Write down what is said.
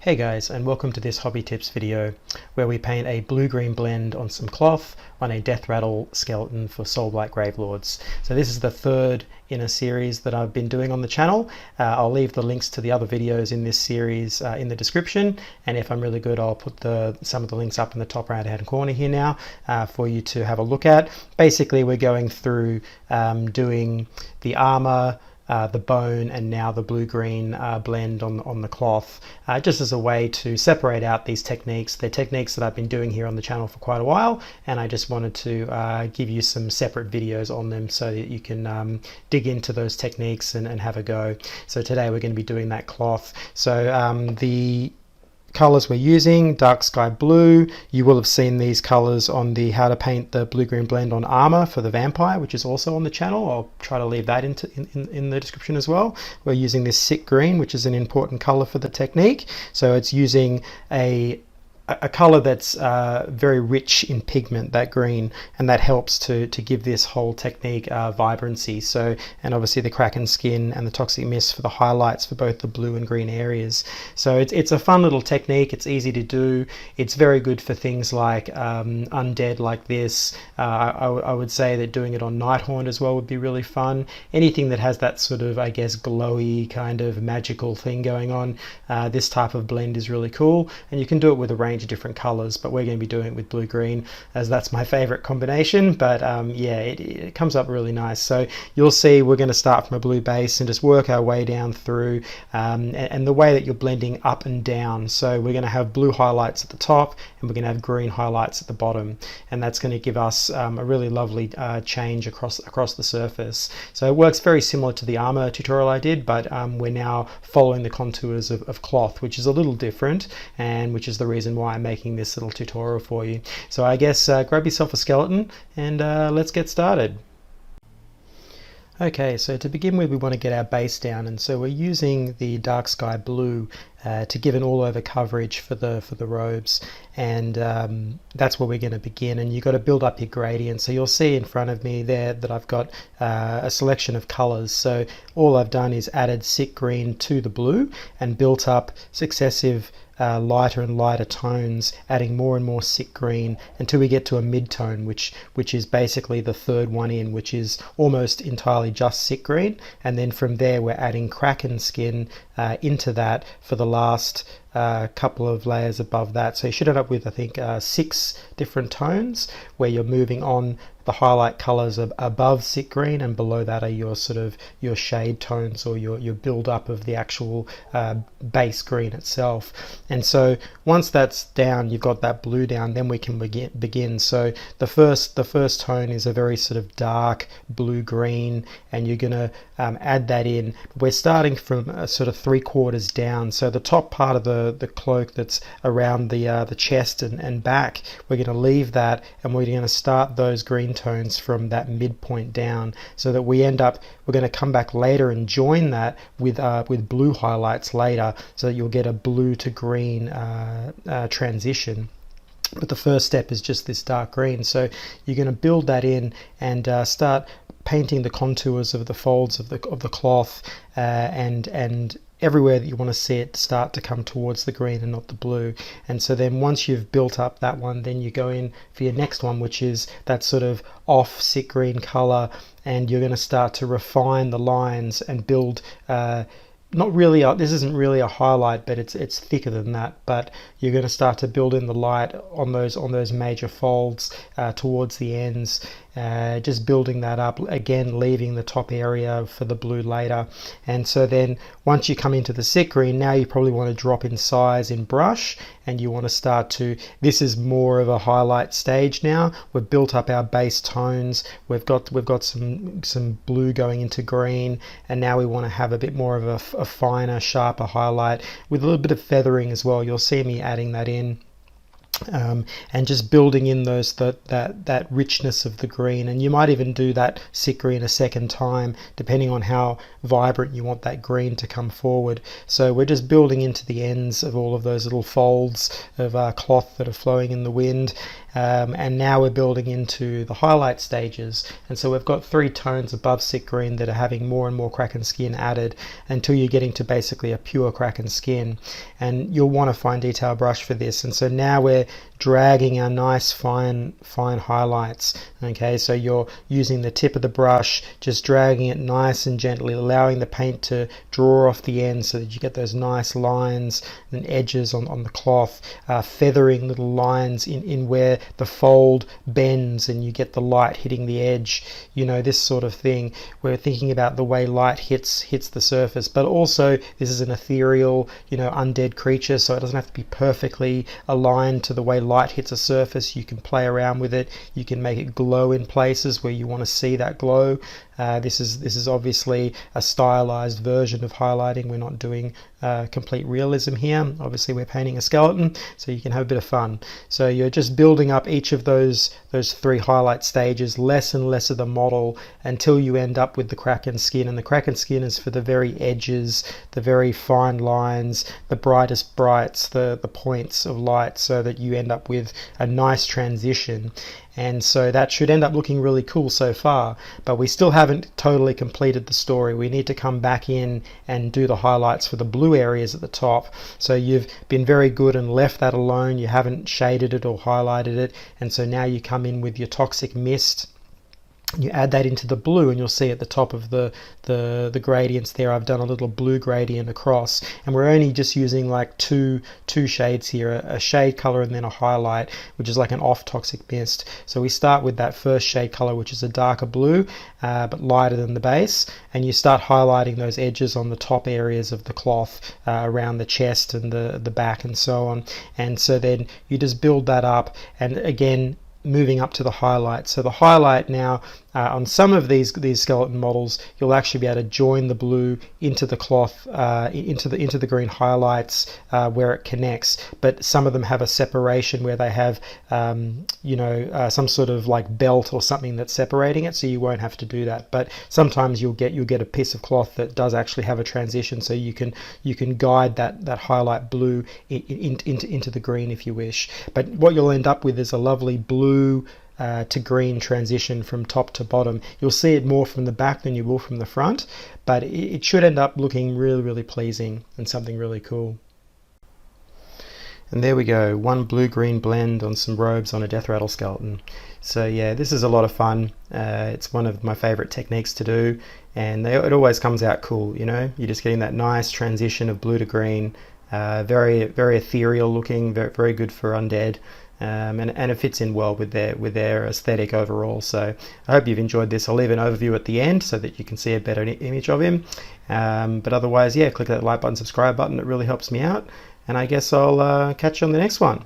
Hey guys, and welcome to this hobby tips video where we paint a blue-green blend on some cloth on a Deathrattle skeleton for Soulblight Gravelords. So this is the third in a series that I've been doing on the channel. I'll leave the links to the other videos in this series in the description, and if I'm really good I'll put some of the links up in the top right hand corner here now for you to have a look at. Basically we're going through doing the armor, the bone, and now the blue-green blend on the cloth, just as a way to separate out these techniques. They're techniques that I've been doing here on the channel for quite a while, and I just wanted to give you some separate videos on them so that you can dig into those techniques and have a go. So today we're going to be doing that cloth. So the colors we're using: dark sky blue. You will have seen these colors on the how to paint the blue-green blend on armor for the vampire, which is also on the channel. I'll try to leave that in the description as well. We're using this sick green, which is an important color for the technique. So it's using a color that's very rich in pigment, that green, and that helps to give this whole technique vibrancy. So, and obviously the Kraken skin and the toxic mist for the highlights for both the blue and green areas. So it's a fun little technique. It's easy to do. It's very good for things like undead like this. I would say that doing it on Nighthaunt as well would be really fun. Anything that has that sort of, I guess, glowy kind of magical thing going on, this type of blend is really cool, and you can do it with a range of different colors, but we're going to be doing it with blue-green as that's my favorite combination. But yeah, it comes up really nice. So you'll see we're going to start from a blue base and just work our way down through, and the way that you're blending up and down. So we're going to have blue highlights at the top and we're going to have green highlights at the bottom, and that's going to give us a really lovely change across the surface. So it works very similar to the armor tutorial I did, but we're now following the contours of cloth, which is a little different, and which is the reason why I'm making this little tutorial for you. So I guess grab yourself a skeleton and let's get started. Okay, so to begin with we want to get our base down, and so we're using the dark sky blue to give an all-over coverage for the robes, and that's where we're going to begin. And you've got to build up your gradient. So you'll see in front of me there that I've got a selection of colors. So all I've done is added sick green to the blue and built up successive lighter and lighter tones, adding more and more sick green until we get to a mid-tone, which is basically the third one in, which is almost entirely just sick green. And then from there we're adding Kraken skin into that for the last couple of layers above that. So you should end up with, I think, 6 different tones where you're moving on. The highlight colors are above sick green, and below that are your sort of your shade tones, or your build up of the actual base green itself. And so once that's down, you've got that blue down, then we can begin. So the first tone is a very sort of dark blue green, and you're gonna add that in. We're starting from sort of 3/4 down, so the top part of the cloak that's around the chest and back, we're going to leave that, and we're going to start those green tones from that midpoint down, so that we're going to come back later and join that with blue highlights later, so that you'll get a blue to green transition. But the first step is just this dark green. So you're going to build that in and start painting the contours of the folds of the cloth, and everywhere that you want to see it start to come towards the green and not the blue. And so then once you've built up that one, then you go in for your next one, which is that sort of off sick green color, and you're going to start to refine the lines and build not really this isn't really a highlight, but it's thicker than that. But you're going to start to build in the light on those major folds towards the ends, just building that up again, leaving the top area for the blue later. And so then once you come into the sick green, now you probably want to drop in size in brush, and you want to start to, this is more of a highlight stage now. We've built up our base tones, we've got some blue going into green, and now we want to have a bit more of a finer, sharper highlight with a little bit of feathering as well. You'll see me adding that in. And just building in that richness of the green. And you might even do that sick green a second time, depending on how vibrant you want that green to come forward. So we're just building into the ends of all of those little folds of cloth that are flowing in the wind. and now we're building into the highlight stages, and so we've got 3 tones above sick green that are having more and more Kraken skin added until you're getting to basically a pure Kraken skin. And you'll want a fine detail brush for this, and so now we're dragging our nice fine highlights. Okay, so you're using the tip of the brush, just dragging it nice and gently, allowing the paint to draw off the end so that you get those nice lines and edges on the cloth, feathering little lines in where the fold bends and you get the light hitting the edge, you know, this sort of thing. We're thinking about the way light hits the surface, but also this is an ethereal, you know, undead creature, so it doesn't have to be perfectly aligned to the way light hits a surface. You can play around with it, you can make it glow in places where you want to see that glow. This is obviously a stylized version of highlighting. We're not doing complete realism here. Obviously we're painting a skeleton, so you can have a bit of fun. So you're just building up each of those 3 highlight stages, less and less of the model, until you end up with the Kraken skin. And the Kraken skin is for the very edges, the very fine lines, the brightest brights, the points of light, so that you end up with a nice transition. And so that should end up looking really cool so far, but we still haven't totally completed the story. We need to come back in and do the highlights for the blue areas at the top. So you've been very good and left that alone. You haven't shaded it or highlighted it, and so now you come in with your toxic mist. You add that into the blue, and you'll see at the top of the gradients there, I've done a little blue gradient across, and we're only just using like two shades here, a shade color and then a highlight, which is like an off toxic mist. So we start with that first shade color, which is a darker blue, but lighter than the base, and you start highlighting those edges on the top areas of the cloth, around the chest and the back and so on. And so then you just build that up, and again, moving up to the highlight. So the highlight now, on some of these skeleton models, you'll actually be able to join the blue into the cloth, into the green highlights where it connects. But some of them have a separation where they have, you know, some sort of like belt or something that's separating it, so you won't have to do that. But sometimes you'll get a piece of cloth that does actually have a transition, so you can guide that highlight blue into the green if you wish. But what you'll end up with is a lovely blue to green transition from top to bottom. You'll see it more from the back than you will from the front, but it should end up looking really, really pleasing and something really cool. And there we go, one blue-green blend on some robes on a Deathrattle skeleton. So yeah, this is a lot of fun. It's one of my favorite techniques to do, and it always comes out cool, you know? You're just getting that nice transition of blue to green, very, very ethereal looking, very, very good for undead. And it fits in well with their aesthetic overall. So I hope you've enjoyed this. I'll leave an overview at the end so that you can see a better image of him. But otherwise, yeah, click that like button, subscribe button. It really helps me out. And I guess I'll catch you on the next one.